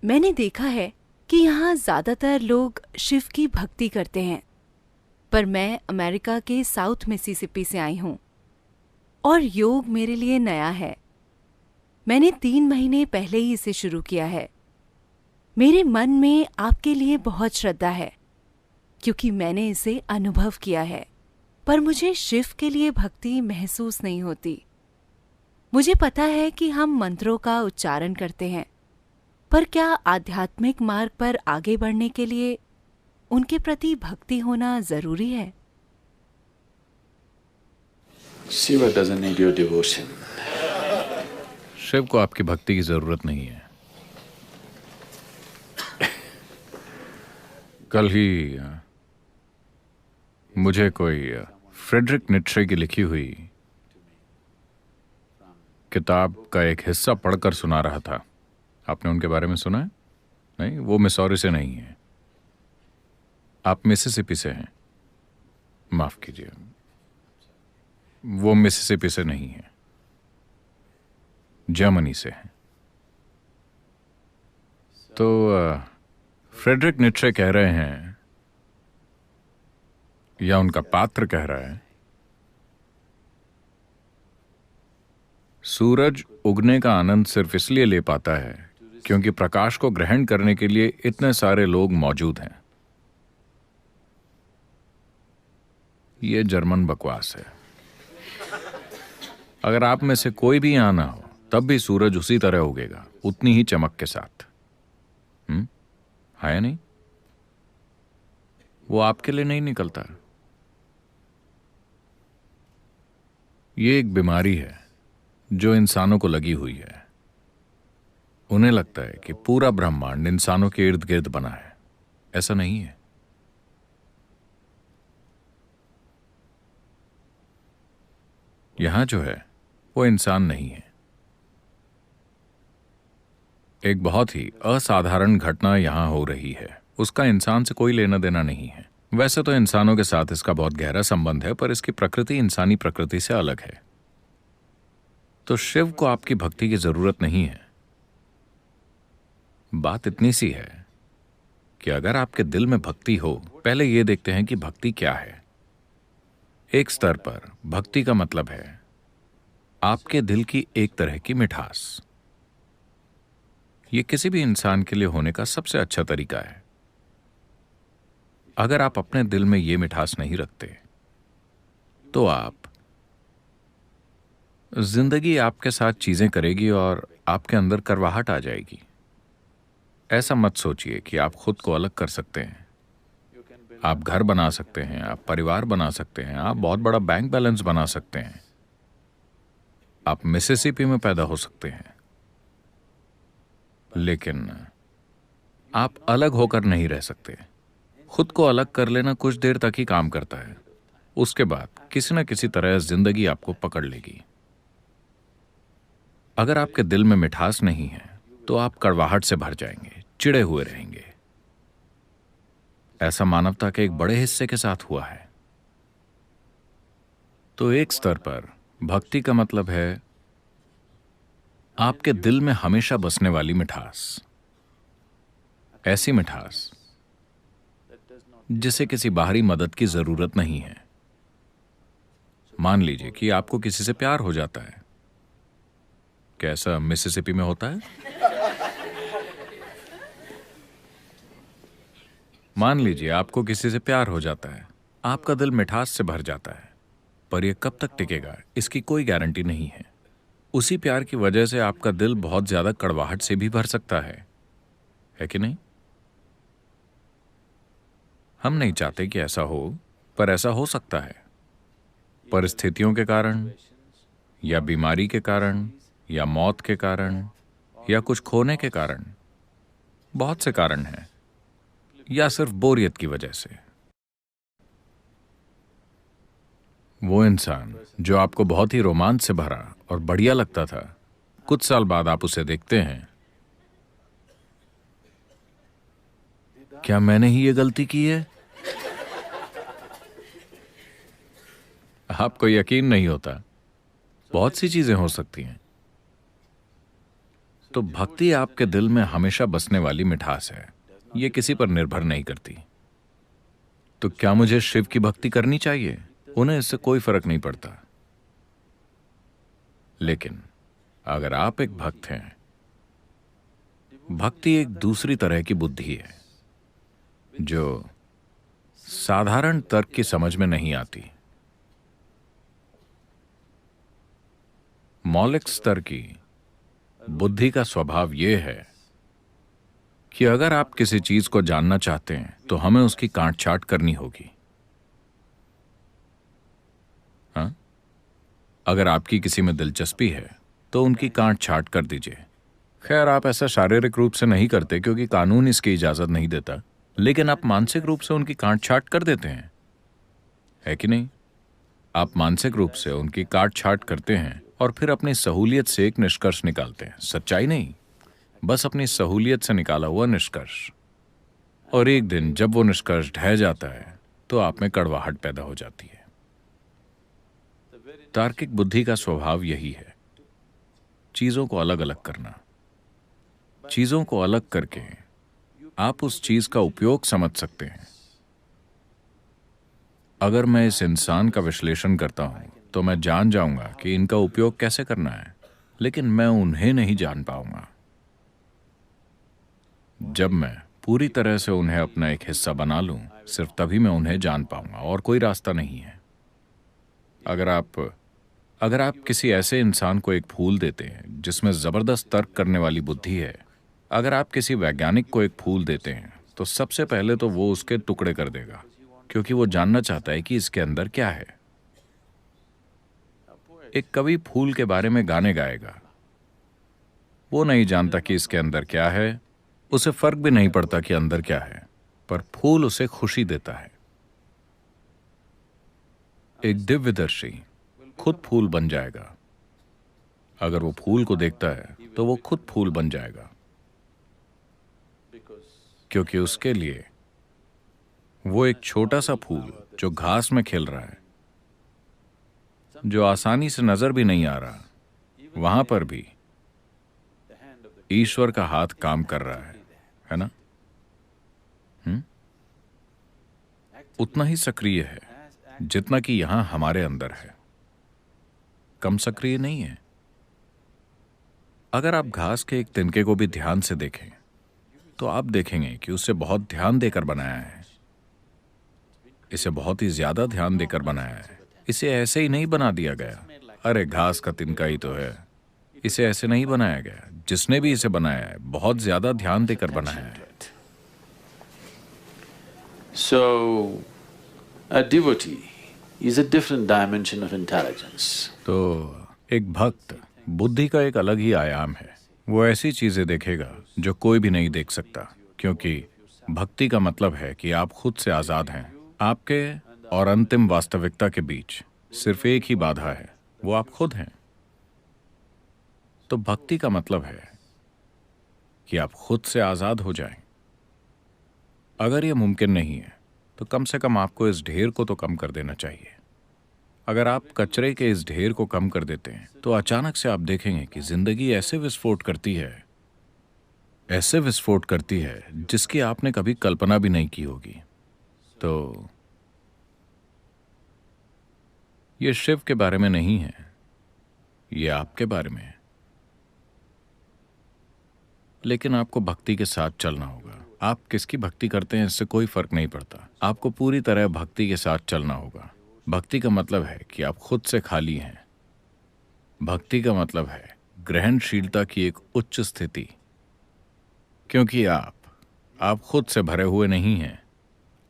मैंने देखा है कि यहाँ ज़्यादातर लोग शिव की भक्ति करते हैं, पर मैं अमेरिका के साउथ मिसिसिपी से आई हूँ और योग मेरे लिए नया है। मैंने 3 महीने पहले ही इसे शुरू किया है। मेरे मन में आपके लिए बहुत श्रद्धा है क्योंकि मैंने इसे अनुभव किया है, पर मुझे शिव के लिए भक्ति महसूस नहीं होती। मुझे पता है कि हम मंत्रों का उच्चारण करते हैं, पर क्या आध्यात्मिक मार्ग पर आगे बढ़ने के लिए उनके प्रति भक्ति होना जरूरी है? Shiva doesn't need your devotion. Shiv को आपकी भक्ति की जरूरत नहीं है। कल ही मुझे कोई फ्रेडरिक नीत्शे की लिखी हुई किताब का एक हिस्सा पढ़कर सुना रहा था। आपने उनके बारे में सुना है? नहीं, वो मिसौरी से नहीं है। आप मिसिसिपी से हैं। माफ कीजिए, वो मिसिसिपी से नहीं है, जर्मनी से है। तो फ्रेडरिक नीत्शे कह रहे हैं, या उनका पात्र कह रहा है, सूरज उगने का आनंद सिर्फ इसलिए ले पाता है क्योंकि प्रकाश को ग्रहण करने के लिए इतने सारे लोग मौजूद हैं। यह जर्मन बकवास है। अगर आप में से कोई भी यहां ना हो, तब भी सूरज उसी तरह उगेगा, उतनी ही चमक के साथ। है नहीं? वो आपके लिए नहीं निकलता। ये एक बीमारी है जो इंसानों को लगी हुई है। उन्हें लगता है कि पूरा ब्रह्मांड इंसानों के इर्द गिर्द बना है। ऐसा नहीं है। यहां जो है वो इंसान नहीं है। एक बहुत ही असाधारण घटना यहां हो रही है। उसका इंसान से कोई लेना देना नहीं है। वैसे तो इंसानों के साथ इसका बहुत गहरा संबंध है, पर इसकी प्रकृति इंसानी प्रकृति से अलग है। तो शिव को आपकी भक्ति की जरूरत नहीं है। बात इतनी सी है कि अगर आपके दिल में भक्ति हो, पहले यह देखते हैं कि भक्ति क्या है। एक स्तर पर भक्ति का मतलब है आपके दिल की एक तरह की मिठास। यह किसी भी इंसान के लिए होने का सबसे अच्छा तरीका है। अगर आप अपने दिल में यह मिठास नहीं रखते, तो जिंदगी आपके साथ चीजें करेगी और आपके अंदर करवाहट आ जाएगी। ऐसा मत सोचिए कि आप खुद को अलग कर सकते हैं। आप घर बना सकते हैं, आप परिवार बना सकते हैं, आप बहुत बड़ा बैंक बैलेंस बना सकते हैं, आप मिसिसिपी में पैदा हो सकते हैं, लेकिन आप अलग होकर नहीं रह सकते। खुद को अलग कर लेना कुछ देर तक ही काम करता है। उसके बाद किसी न किसी तरह जिंदगी आपको पकड़ लेगी। अगर आपके दिल में मिठास नहीं है, तो आप कड़वाहट से भर जाएंगे, चिढ़े हुए रहेंगे। ऐसा मानवता के एक बड़े हिस्से के साथ हुआ है। तो एक स्तर पर भक्ति का मतलब है आपके दिल में हमेशा बसने वाली मिठास। ऐसी मिठास जिसे किसी बाहरी मदद की जरूरत नहीं है। मान लीजिए कि आपको किसी से प्यार हो जाता है। कैसा मिसिसिपी में होता है? मान लीजिए आपको किसी से प्यार हो जाता है। आपका दिल मिठास से भर जाता है, पर यह कब तक टिकेगा इसकी कोई गारंटी नहीं है। उसी प्यार की वजह से आपका दिल बहुत ज्यादा कड़वाहट से भी भर सकता है कि नहीं? हम नहीं चाहते कि ऐसा हो, पर ऐसा हो सकता है। परिस्थितियों के कारण, या बीमारी के कारण, या मौत के कारण, या कुछ खोने के कारण। बहुत से कारण हैं, या सिर्फ बोरियत की वजह से। वो इंसान जो आपको बहुत ही रोमांच से भरा और बढ़िया लगता था, कुछ साल बाद आप उसे देखते हैं। क्या मैंने ही ये गलती की है? आपको यकीन नहीं होता। बहुत सी चीजें हो सकती हैं। तो भक्ति आपके दिल में हमेशा बसने वाली मिठास है, ये किसी पर निर्भर नहीं करती। तो क्या मुझे शिव की भक्ति करनी चाहिए? उन्हें इससे कोई फर्क नहीं पड़ता। लेकिन अगर आप एक भक्त हैं, भक्ति एक दूसरी तरह की बुद्धि है जो साधारण तर्क की समझ में नहीं आती। मौलिक स्तर की बुद्धि का स्वभाव यह है कि अगर आप किसी चीज को जानना चाहते हैं तो हमें उसकी काट छांट करनी होगी। हाँ? अगर आपकी किसी में दिलचस्पी है तो उनकी काट छांट कर दीजिए। खैर, आप ऐसा शारीरिक रूप से नहीं करते क्योंकि कानून इसकी इजाजत नहीं देता, लेकिन आप मानसिक रूप से उनकी काट छांट कर देते हैं, है कि नहीं? आप मानसिक रूप से उनकी काट छांट करते हैं और फिर अपनी सहूलियत से एक निष्कर्ष निकालते हैं। सच्चाई नहीं, बस अपनी सहूलियत से निकाला हुआ निष्कर्ष। और एक दिन जब वो निष्कर्ष ढह जाता है तो आप में कड़वाहट पैदा हो जाती है। तार्किक बुद्धि का स्वभाव यही है, चीजों को अलग अलग करना। चीजों को अलग करके आप उस चीज का उपयोग समझ सकते हैं। अगर मैं इस इंसान का विश्लेषण करता हूं तो मैं जान जाऊंगा कि इनका उपयोग कैसे करना है, लेकिन मैं उन्हें नहीं जान पाऊंगा। जब मैं पूरी तरह से उन्हें अपना एक हिस्सा बना लूं, सिर्फ तभी मैं उन्हें जान पाऊंगा, और कोई रास्ता नहीं है। अगर आप किसी ऐसे इंसान को एक फूल देते हैं जिसमें जबरदस्त तर्क करने वाली बुद्धि है, अगर आप किसी वैज्ञानिक को एक फूल देते हैं तो सबसे पहले तो वो उसके टुकड़े कर देगा, क्योंकि वो जानना चाहता है कि इसके अंदर क्या है। एक कवि फूल के बारे में गाने गाएगा, वो नहीं जानता कि इसके अंदर क्या है, उसे फर्क भी नहीं पड़ता कि अंदर क्या है, पर फूल उसे खुशी देता है। एक दिव्यदर्शी खुद फूल बन जाएगा। अगर वो फूल को देखता है तो वो खुद फूल बन जाएगा, क्योंकि उसके लिए वो एक छोटा सा फूल जो घास में खिल रहा है, जो आसानी से नजर भी नहीं आ रहा, वहां पर भी ईश्वर का हाथ काम कर रहा है ना? उतना ही सक्रिय है जितना कि यहां हमारे अंदर है, कम सक्रिय नहीं है। अगर आप घास के एक तिनके को भी ध्यान से देखें तो आप देखेंगे कि उसे बहुत ध्यान देकर बनाया है। इसे बहुत ही ज्यादा ध्यान देकर बनाया है। इसे ऐसे ही नहीं बना दिया गया, अरे घास का तिनका ही तो है। इसे ऐसे नहीं बनाया गया। जिसने भी इसे बनाया है बहुत ज्यादा ध्यान देकर बनाया है। So, a devotee is a different dimension of intelligence. तो एक भक्त बुद्धि का एक अलग ही आयाम है। वो ऐसी चीजें देखेगा जो कोई भी नहीं देख सकता, क्योंकि भक्ति का मतलब है कि आप खुद से आजाद हैं। आपके और अंतिम वास्तविकता के बीच सिर्फ एक ही बाधा है, वो आप खुद हैं। तो भक्ति का मतलब है कि आप खुद से आजाद हो जाएं। अगर यह मुमकिन नहीं है तो कम से कम आपको इस ढेर को तो कम कर देना चाहिए। अगर आप कचरे के इस ढेर को कम कर देते हैं तो अचानक से आप देखेंगे कि जिंदगी ऐसे विस्फोट करती है जिसकी आपने कभी कल्पना भी नहीं की होगी। तो ये शिव के बारे में नहीं है, ये आपके बारे में है। लेकिन आपको भक्ति के साथ चलना होगा। आप किसकी भक्ति करते हैं इससे कोई फर्क नहीं पड़ता, आपको पूरी तरह भक्ति के साथ चलना होगा। भक्ति का मतलब है कि आप खुद से खाली हैं। भक्ति का मतलब है ग्रहणशीलता की एक उच्च स्थिति, क्योंकि आप खुद से भरे हुए नहीं हैं।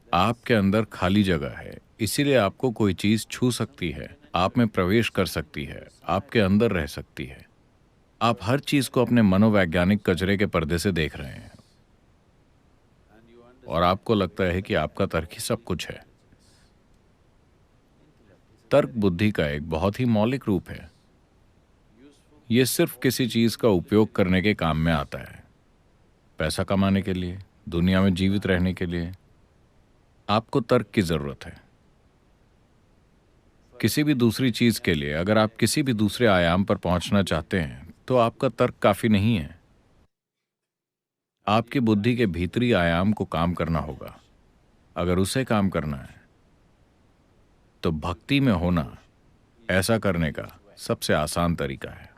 आपके अंदर खाली जगह है, इसीलिए आपको कोई चीज छू सकती है, आप में प्रवेश कर सकती है, आपके अंदर रह सकती है। आप हर चीज को अपने मनोवैज्ञानिक कचरे के पर्दे से देख रहे हैं और आपको लगता है कि आपका तर्क ही सब कुछ है। तर्क बुद्धि का एक बहुत ही मौलिक रूप है। यह सिर्फ किसी चीज का उपयोग करने के काम में आता है, पैसा कमाने के लिए, दुनिया में जीवित रहने के लिए। आपको तर्क की जरूरत है। किसी भी दूसरी चीज के लिए अगर आप किसी भी दूसरे आयाम पर पहुंचना चाहते हैं तो आपका तर्क काफी नहीं है। आपकी बुद्धि के भीतरी आयाम को काम करना होगा। अगर उसे काम करना है तो भक्ति में होना ऐसा करने का सबसे आसान तरीका है।